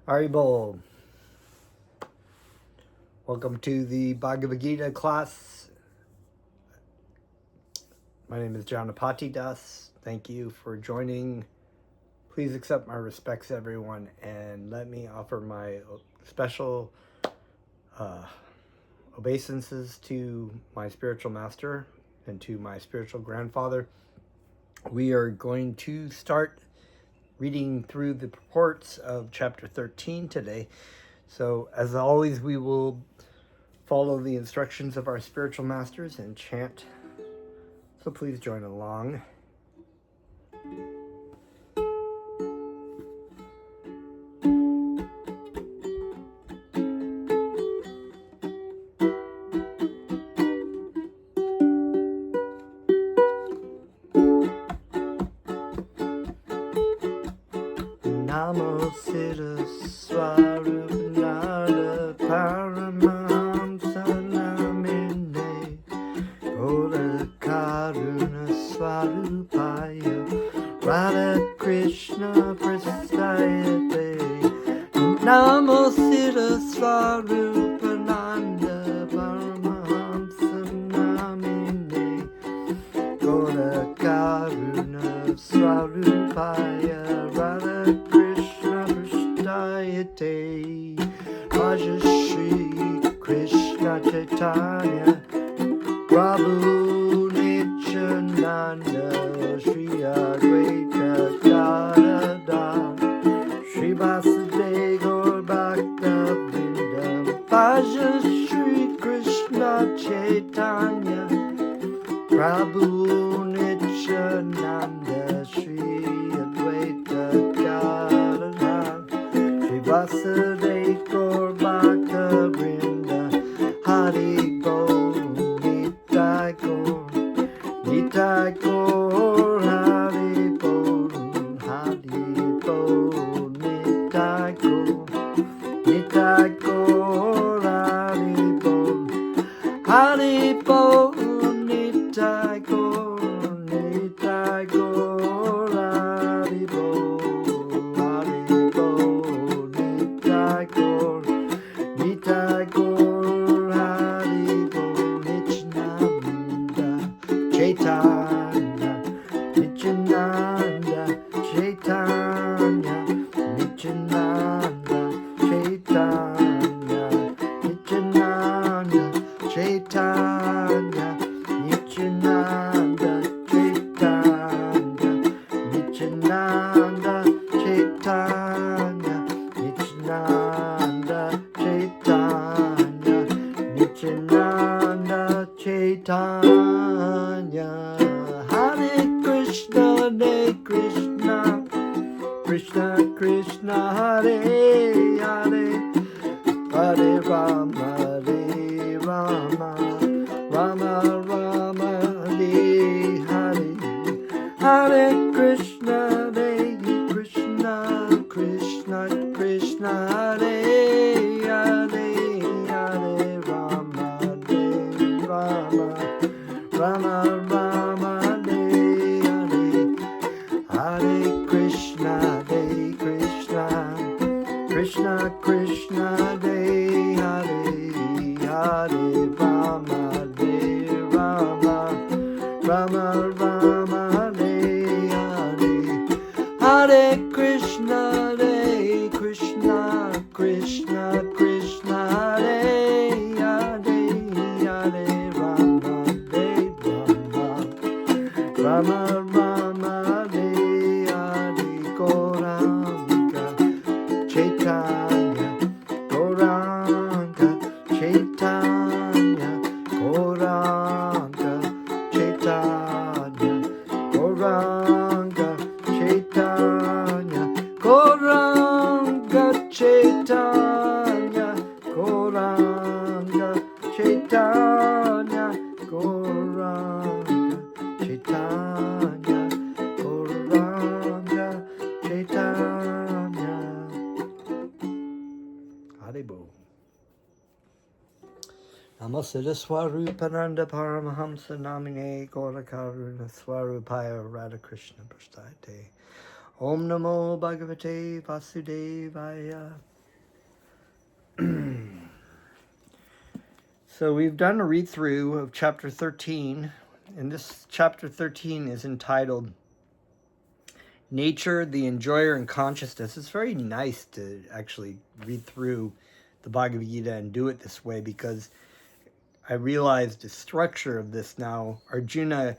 Haribol. Welcome to the Bhagavad Gita class. My name is Janapati Das. Thank you for joining. Please accept my respects, everyone, and let me offer my special obeisances to my spiritual master and to my spiritual grandfather. We are going to start reading through the purports of chapter 13 today. So, as always, we will follow the instructions of our spiritual masters and chant. So please join along. Namo Siddha Swarupananda Paramahamsa Namine Goda Karuna Swarupaya Radha Krishna Prasthayate Namo Siddha Swarupananda Paramahamsa Namine Goda Karuna Swarupaya Radha Krishna Prasthayate Raja Shri Krishna Chaitanya Prabhu Nityananda Shri Advaita Gadadhar Shri Vasudeva Gaur Bhakta Vrinda Raja Shri Krishna Chaitanya Prabhu Nityananda Shri Advaita Gadadhar Shri Vasudeva Gaur Bhakta Vrinda Hari Bol Nitai Gaur Nitai Gaur Hari Bol Nitai Gaur Nitai Gaur Hari Bol Nitai Gaur Nitai Gaur Hari Bol Nitai Gaur Nitai Gaur Hari Bol Nityananda Chaitanya Nityananda Chaitanya Nityananda Chaitanya Nityananda Chaitanya Nityananda Chaitanya Nityananda Chaitanya Nityananda Chaitanya Nityananda Chaitanya Hare Krishna Hare Krishna Krishna Krishna Hare Hare Hare Rama Rama Rama Rama Hare Hare Hare Krishna Krishna Krishna Krishna Hare Hare Hare Rama Rama Rama Rama Hare Hare Hare Krishna Krishna Krishna Hare Hare Hare Rama Rama Rama Hare Hare Hare Krishna Krishna Krishna Krishna Hare Hare Hare Rama Rama Rama Hare Hare Gauranga Chaitanya Gauranga Chaitanya Gauranga Chaitanya Gauranga Chaitanya Gauranga Chaitanya Gauranga Chaitanya Gauranga Chaitanya Gauranga Chaitanya Haribo Namasita Swarupananda Paramahamsa Namine Gaurakaruna Swarupaya Radhakrishna Prasthayate Om Namo Bhagavate Vasudevaya So we've done a read through of chapter 13, and this chapter 13 is entitled Nature, the Enjoyer, and Consciousness. It's very nice to actually read through the Bhagavad Gita and do it this way, because I realized the structure of this now. Arjuna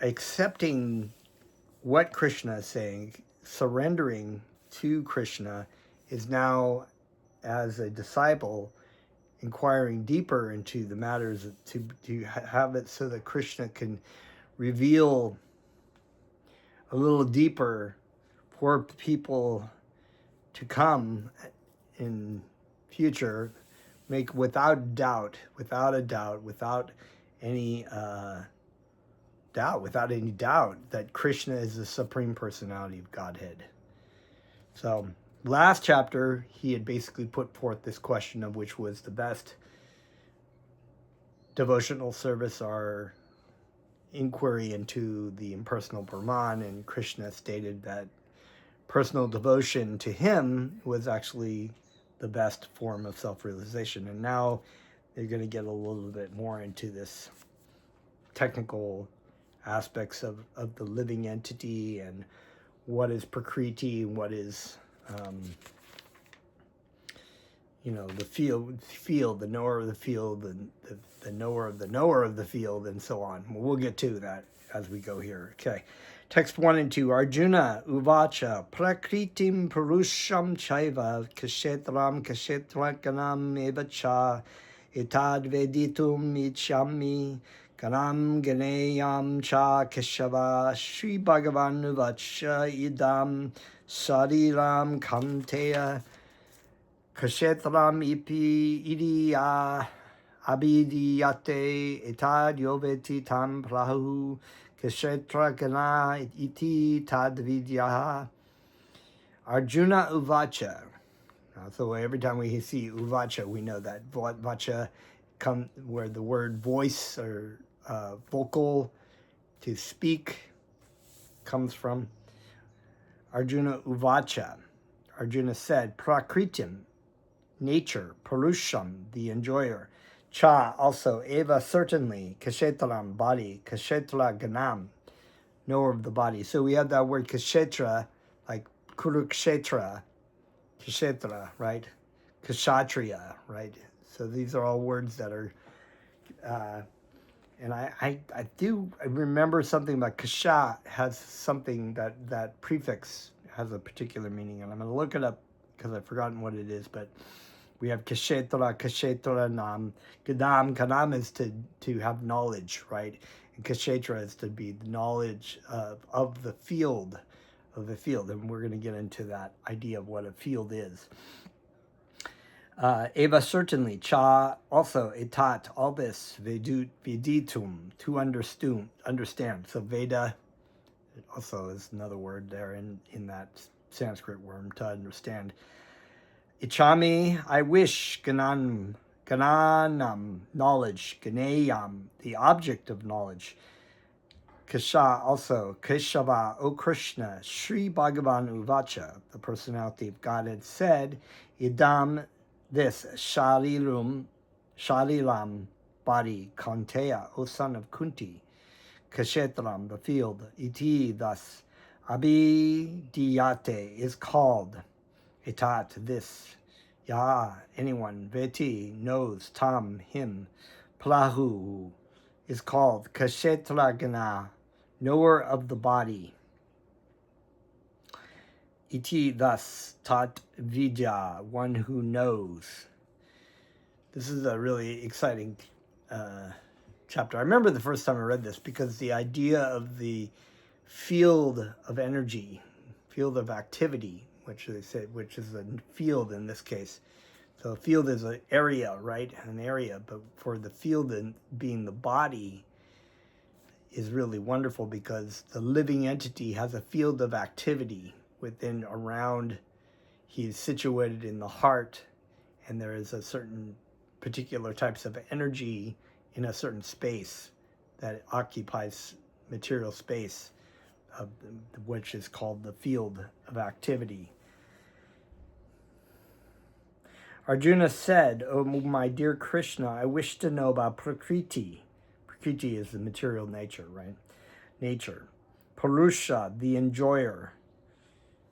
accepting what Krishna is saying, surrendering to Krishna, is now, as a disciple, inquiring deeper into the matters to have it so that Krishna can reveal a little deeper for people to come in future, make without a doubt, without any doubt that Krishna is the Supreme Personality of Godhead. So last chapter, he had basically put forth this question of which was the best devotional service or inquiry into the impersonal Brahman, and Krishna stated that personal devotion to him was actually the best form of self-realization. And now they're going to get a little bit more into this technical aspects of the living entity and what is Prakriti and what is the field, the knower of the field, and the knower of the field, and so on. We'll get to that as we go here. Okay. Text 1 and 2. Arjuna uvacha prakritim purusham chaiva kshetram kshetrakanam evacha etad veditum ichami kanam ganeyam cha keshava Sri Bhagavan uvacha idam sariram kanteya Kshetram ipi idiya abhidiyate etad yoveti tam prahu kshetra gana iti tad vidyaha. Arjuna uvacha. So every time we see uvacha, we know that vacha come where the word voice or vocal to speak comes from. Arjuna uvacha. Arjuna said, prakritim, nature, purusham, the enjoyer, cha, also, eva, certainly, kshetram, body, kshetra, ganam, knower of the body. So we have that word kshetra, like kurukshetra, kshetra, right? Kshatriya, right? So these are all words that are, and I remember something about kasha has something that prefix has a particular meaning, and I'm going to look it up because I've forgotten what it is, but we have kashetra nam, kanam is to have knowledge, right? And kshetra is to be the knowledge of the field, and we're going to get into that idea of what a field is. Eva, certainly, cha, also, etat, all this, viditum, to understand. So Veda also is another word there in that Sanskrit word, to understand. Ichami, I wish, gananam, knowledge, ganeyam, the object of knowledge. Kasha, also, Keshava, O Krishna, Sri Bhagavan Uvacha, the personality of Godhead, said, idam, this, sharilam, body, kanteya, O son of Kunti, kshetram, the field, iti, thus, abhidiyate, is called, etat, this, ya, anyone, veti, knows, tam, him, plahu, is called, kshetragana, knower of the body, iti, thus, tat vidya, one who knows. This is a really exciting chapter. I remember the first time I read this because the idea of the field of energy, field of activity, which they say, which is a field in this case. So a field is an area, right? An area, but for the field being the body is really wonderful because the living entity has a field of activity within, around. He's situated in the heart, and there is a certain particular types of energy in a certain space that occupies material space, which is called the field of activity. Arjuna said, "Oh, my dear Krishna, I wish to know about Prakriti." Prakriti is the material nature, right? Nature. Purusha, the enjoyer.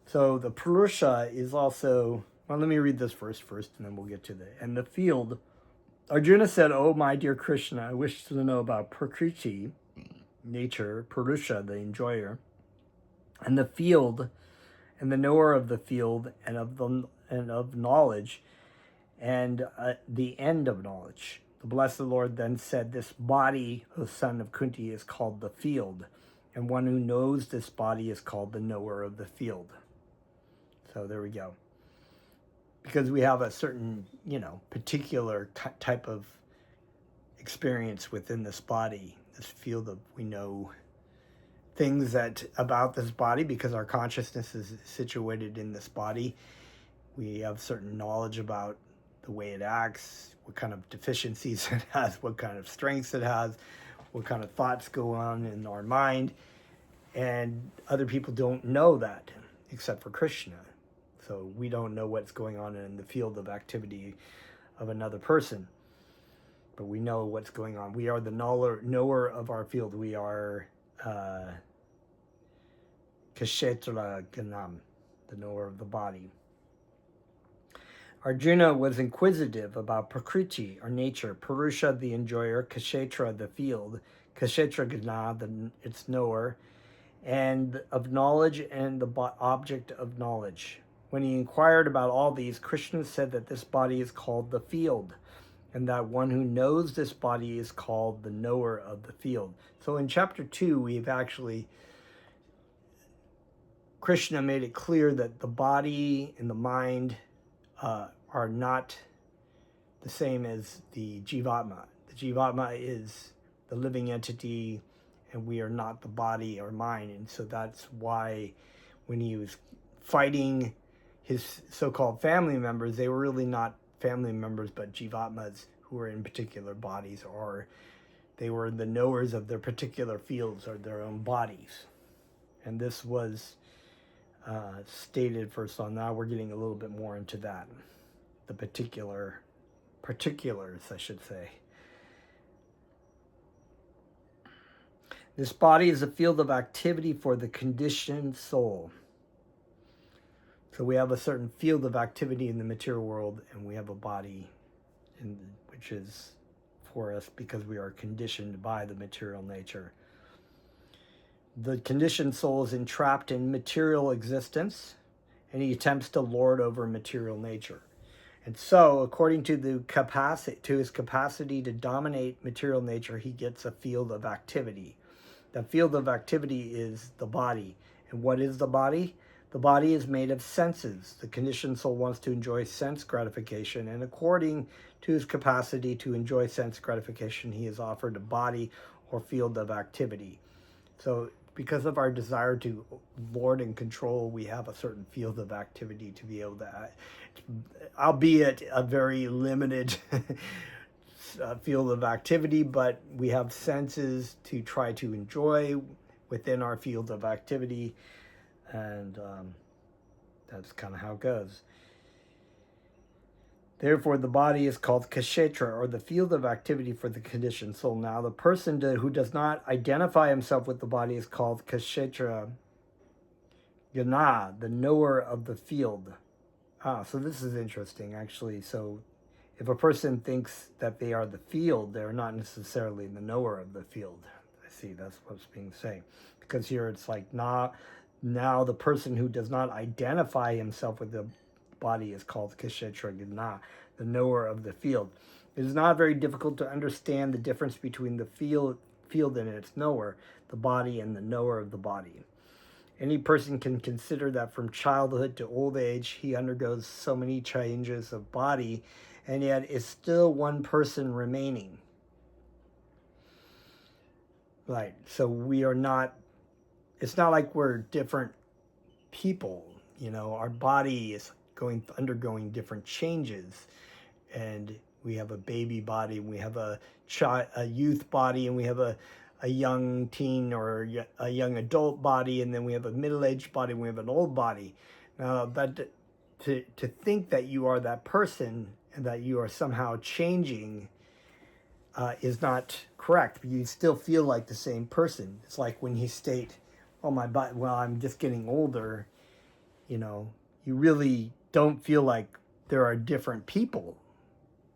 So the Purusha is also, well, let me read this verse first and then we'll get to and the field. Arjuna said, "Oh, my dear Krishna, I wish to know about Prakriti, nature, Purusha, the enjoyer, and the field, and the knower of the field, and of knowledge, and the end of knowledge." The blessed Lord then said, "This body, O son of Kunti, is called the field, and one who knows this body is called the knower of the field." So there we go. Because we have a certain, particular type of experience within this body, this field of, we know things that about this body because our consciousness is situated in this body. We have certain knowledge about the way it acts, what kind of deficiencies it has, what kind of strengths it has, what kind of thoughts go on in our mind. And other people don't know that except for Krishna. So we don't know what's going on in the field of activity of another person. But we know what's going on. We are the knower of our field. We are Kshetra Ganam, the knower of the body. Arjuna was inquisitive about Prakriti, or nature, Purusha, the enjoyer, Kshetra, the field, Kshetra Gana, its knower, and of knowledge and the object of knowledge. When he inquired about all these, Krishna said that this body is called the field, and that one who knows this body is called the knower of the field. So in chapter 2, we've actually, Krishna made it clear that the body and the mind are not the same as the Jivatma. The Jivatma is the living entity, and we are not the body or mind. And so that's why when he was fighting his so-called family members, they were really not family members, but Jivatmas who were in particular bodies, or they were the knowers of their particular fields or their own bodies. And this was stated first on. Now we're getting a little bit more into that, the particulars, I should say. This body is a field of activity for the conditioned soul. So we have a certain field of activity in the material world, and we have a body which is for us because we are conditioned by the material nature. The conditioned soul is entrapped in material existence, and he attempts to lord over material nature. And so, according to his capacity to dominate material nature, he gets a field of activity. The field of activity is the body. And what is the body? The body is made of senses. The conditioned soul wants to enjoy sense gratification, and according to his capacity to enjoy sense gratification, he is offered a body or field of activity. So because of our desire to lord and control, we have a certain field of activity to be able to, albeit a very limited field of activity, but we have senses to try to enjoy within our field of activity, and that's kind of how it goes. Therefore, the body is called Kshetra, or the field of activity for the conditioned soul. Now, the person who does not identify himself with the body is called Kshetra Gana, the knower of the field. So this is interesting, actually. So if a person thinks that they are the field, they're not necessarily the knower of the field. I see, that's what's being said. Because here it's like, now the person who does not identify himself with the body is called Kshetra Gana, the knower of the field. It is not very difficult to understand the difference between the field and its knower, the body and the knower of the body. Any person can consider that from childhood to old age, he undergoes so many changes of body, and yet is still one person remaining. Right, so we are not, it's not like we're different people, our body is undergoing different changes, and we have a baby body, and we have a youth body, and we have a young teen or a young adult body, and then we have a middle-aged body, and we have an old body. Now, that to think that you are that person and that you are somehow changing is not correct. You still feel like the same person. It's like when you state, "Oh, my body. Well, I'm just getting older." You really don't feel like there are different people.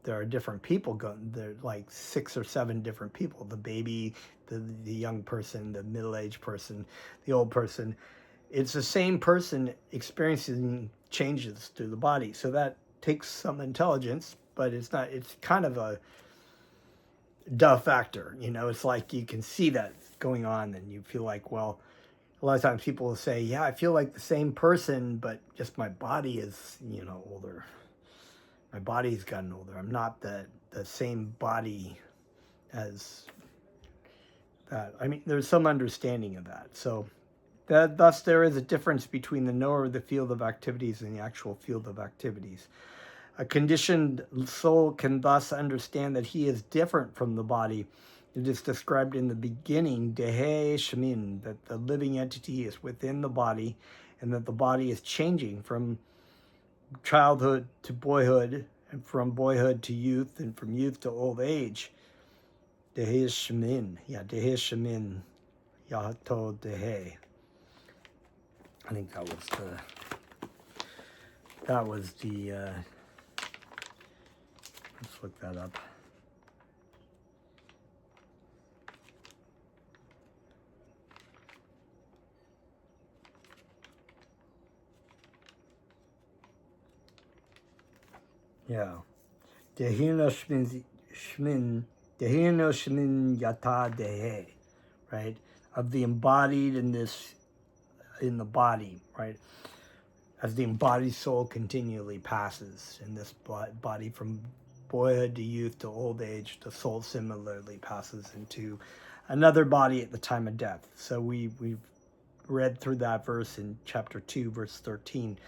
There are different people going. There like 6 or 7 different people. The baby, the young person, the middle-aged person, the old person. It's the same person experiencing changes through the body. So that takes some intelligence, but it's not. It's kind of a duh factor. It's like you can see that going on, and you feel like, well, a lot of times people will say, yeah, I feel like the same person, but just my body is, older. My body's gotten older. I'm not the same body as that. I mean, there's some understanding of that. So thus there is a difference between the knower of the field of activities and the actual field of activities. A conditioned soul can thus understand that he is different from the body. It is described in the beginning, Dehe Shamin, that the living entity is within the body and that the body is changing from childhood to boyhood and from boyhood to youth and from youth to old age. Dehe Shamin. Yeah, Dehe Shamin. Yahato Dehe. I think that was the let's look that up. Yeah. Dehino Shmin Yata Dehe, right? Of the embodied in the body, right? As the embodied soul continually passes in this body from boyhood to youth to old age, the soul similarly passes into another body at the time of death. So we've read through that verse in chapter 2, verse 13.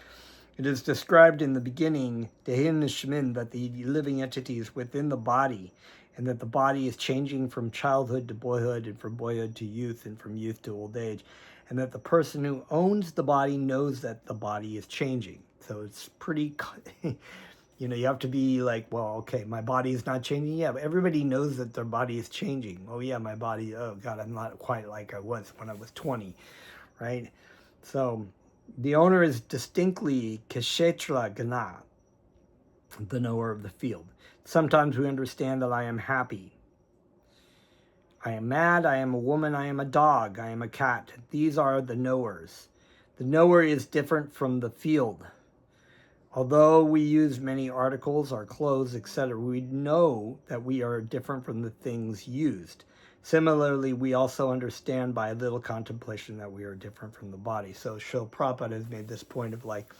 It is described in the beginning, Dehin Nishmin, that the living entity is within the body, and that the body is changing from childhood to boyhood, and from boyhood to youth, and from youth to old age, and that the person who owns the body knows that the body is changing. So it's pretty, you have to be like, well, okay, my body is not changing. Yeah, but everybody knows that their body is changing. Oh yeah, my body, oh God, I'm not quite like I was when I was 20, right? So the owner is distinctly Kshetra Gana, the knower of the field. Sometimes we understand that I am happy. I am mad, I am a woman, I am a dog, I am a cat. These are the knowers. The knower is different from the field. Although we use many articles, our clothes, etc., we know that we are different from the things used. Similarly, we also understand by a little contemplation that we are different from the body. So Srila Prabhupada has made this point of like,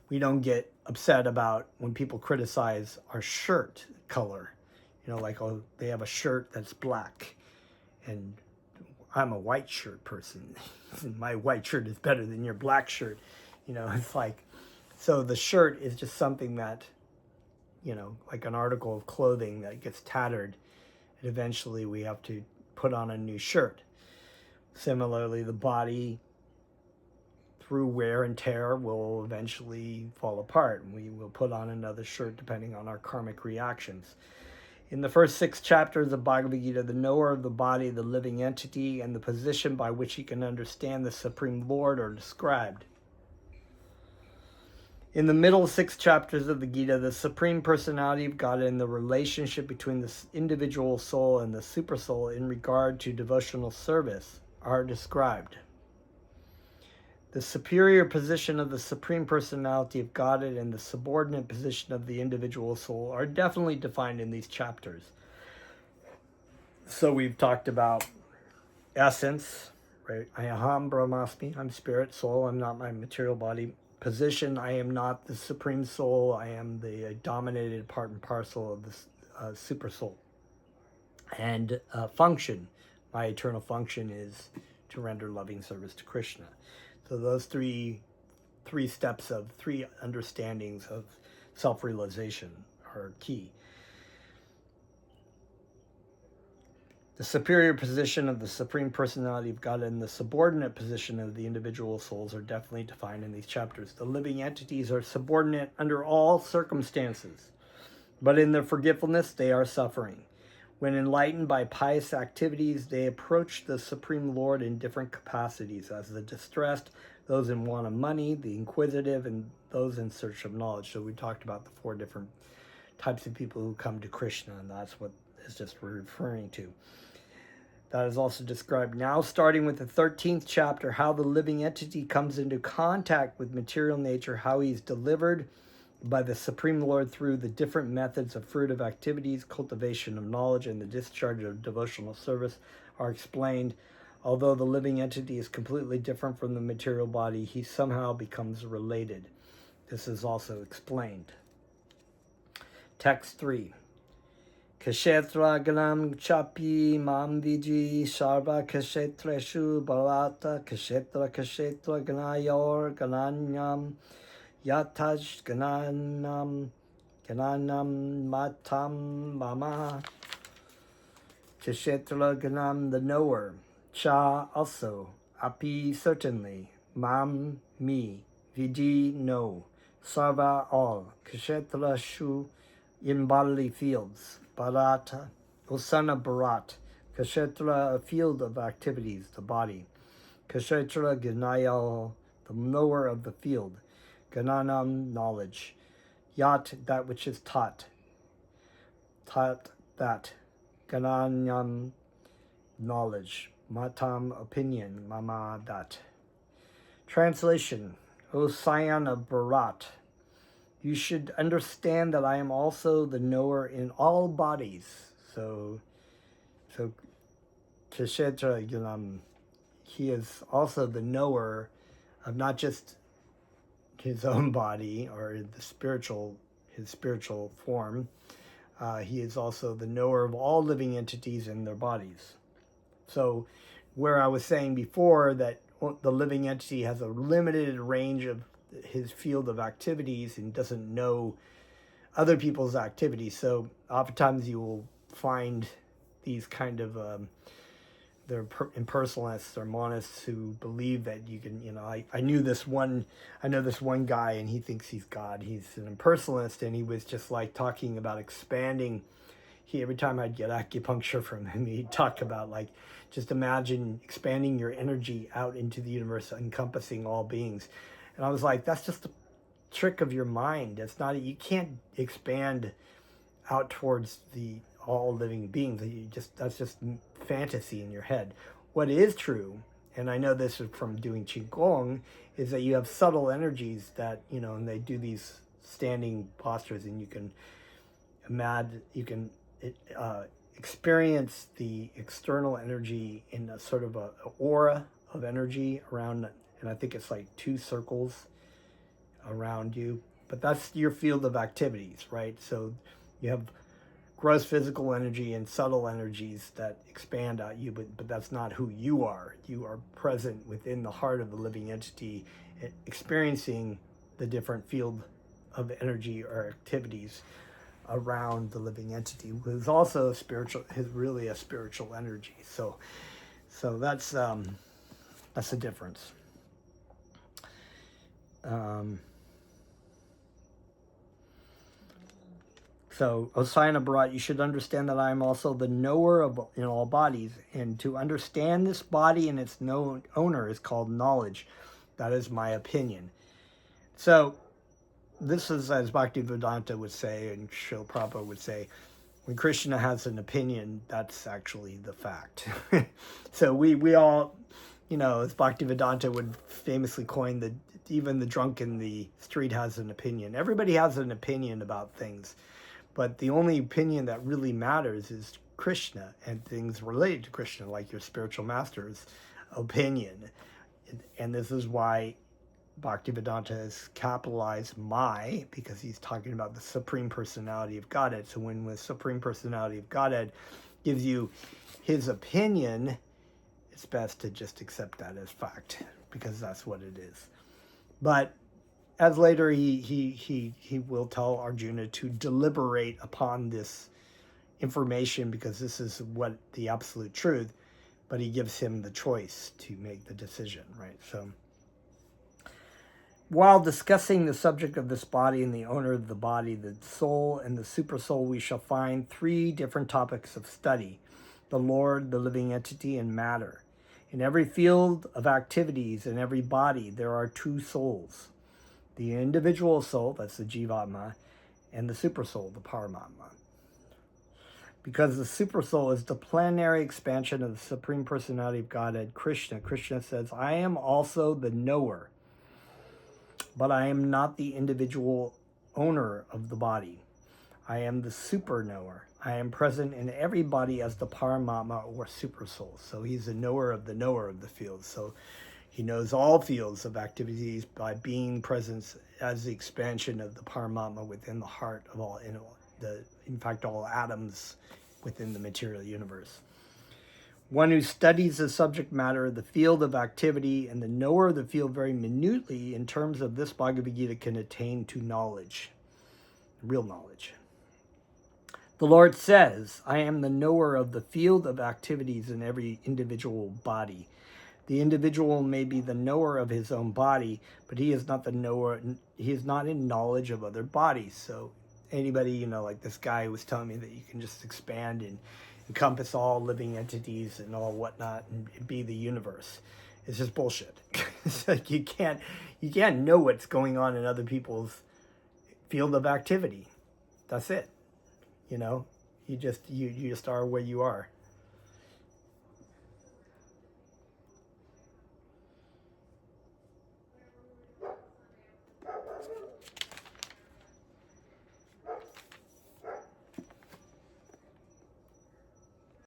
we don't get upset about when people criticize our shirt color. Like, oh, they have a shirt that's black. And I'm a white shirt person. My white shirt is better than your black shirt. It's like, so the shirt is just something that, like an article of clothing that gets tattered. And eventually we have to put on a new shirt. Similarly, the body, through wear and tear, will eventually fall apart. And we will put on another shirt depending on our karmic reactions. In the first 6 chapters of Bhagavad Gita, the knower of the body, the living entity, and the position by which he can understand the Supreme Lord are described. In the middle 6 chapters of the Gita, the Supreme Personality of God and the relationship between the individual soul and the supersoul in regard to devotional service are described. The superior position of the Supreme Personality of Godhead and the subordinate position of the individual soul are definitely defined in these chapters. So we've talked about essence, right? Aham Brahmasmi, I'm spirit, soul, I'm not my material body. Position, I am not the Supreme Soul, I am the dominated part and parcel of the super soul. And function, my eternal function is to render loving service to Krishna. So those three steps of 3 understandings of self-realization are key. The superior position of the Supreme Personality of God and the subordinate position of the individual souls are definitely defined in these chapters. The living entities are subordinate under all circumstances. But in their forgetfulness, they are suffering. When enlightened by pious activities, they approach the Supreme Lord in different capacities, as the distressed, those in want of money, the inquisitive, and those in search of knowledge. So we talked about the 4 different types of people who come to Krishna, and that's what is just referring to. That is also described now, starting with the 13th chapter, how the living entity comes into contact with material nature, how he's delivered by the Supreme Lord through the different methods of fruitive activities, cultivation of knowledge, and the discharge of devotional service are explained. Although the living entity is completely different from the material body, he somehow becomes related. This is also explained. Text 3. Kshetra ganam chapi mam viji sarva kshetreshu bharata kshetra ganayor gananyam yataj gananam matam mama. Kshetra ganam, the knower. Cha, also. Api, certainly. Mam, me. Viji, no. Sarva, all. Kshetra shu, in bodily fields. Bharata, Osana Bharat. Kshetra, a field of activities, the body. Kshetra Ganayal, the knower of the field. Gananam, knowledge. Yat, that which is taught. Taught, that. Gananyam, knowledge. Matam, opinion. Mama, that. Translation. O scion of Bharat, you should understand that I am also the knower in all bodies. So Kshetra, he is also the knower of not just his own body or his spiritual form. He is also the knower of all living entities in their bodies. So where I was saying before that the living entity has a limited range of his field of activities and doesn't know other people's activities. So oftentimes you will find these kind of they're impersonalists or monists who believe that you can, I know this one guy and he thinks he's God. He's an impersonalist, and he was just like talking about expanding. Every time I'd get acupuncture from him, he'd talk about like, just imagine expanding your energy out into the universe, encompassing all beings. And I was like, that's just a trick of your mind. It's not, you can't expand out towards all living beings. That's just fantasy in your head. What is true, and I know this is from doing Qigong, is that you have subtle energies that, and they do these standing postures, and you can experience the external energy in a sort of a aura of energy around, and I think it's like 2 circles around you, but that's your field of activities, right? So you have gross physical energy and subtle energies that expand out you, but that's not who you are. You are present within the heart of the living entity, experiencing the different field of energy or activities around the living entity, who is also really a spiritual energy. So that's the difference. So, Osayana Bharat, you should understand that I am also the knower in all bodies, and to understand this body and its owner is called knowledge. That is my opinion. So, this is, as Bhaktivedanta would say, and Srila Prabhupada would say, when Krishna has an opinion, that's actually the fact. So we all, as Bhaktivedanta would famously coin, even the drunk in the street has an opinion. Everybody has an opinion about things, but the only opinion that really matters is Krishna and things related to Krishna, like your spiritual master's opinion. And this is why Bhaktivedanta has capitalized my, because he's talking about the Supreme Personality of Godhead. So when the Supreme Personality of Godhead gives you his opinion, it's best to just accept that as fact, because that's what it is. But as later he will tell Arjuna to deliberate upon this information, because this is what the absolute truth, but he gives him the choice to make the decision, right? So While discussing the subject of this body and the owner of the body, the soul and the supersoul, we shall find three different topics of study: the Lord, the living entity, and matter. In every field of activities, in every body, there are two souls: the individual soul, that's the Jivatma, and the supersoul, the Paramatma. Because the supersoul is the plenary expansion of the Supreme Personality of Godhead, Krishna. Krishna says, I am also the knower, but I am not the individual owner of the body. I am the super knower. I am present in every body as the Paramatma or supersoul. So he's the knower of the field. So he knows all fields of activities by being present as the expansion of the Paramatma within the heart of all, in fact, all atoms within the material universe. One who studies the subject matter, the field of activity, and the knower of the field very minutely in terms of this Bhagavad Gita can attain to knowledge, real knowledge. The Lord says, I am the knower of the field of activities in every individual body. The individual may be the knower of his own body, but he is not the knower, he is not in knowledge of other bodies. So anybody, like this guy who was telling me that you can just expand and encompass all living entities and all whatnot and be the universe. It's just bullshit. It's like you can't know what's going on in other people's field of activity. That's it. You just are where you are.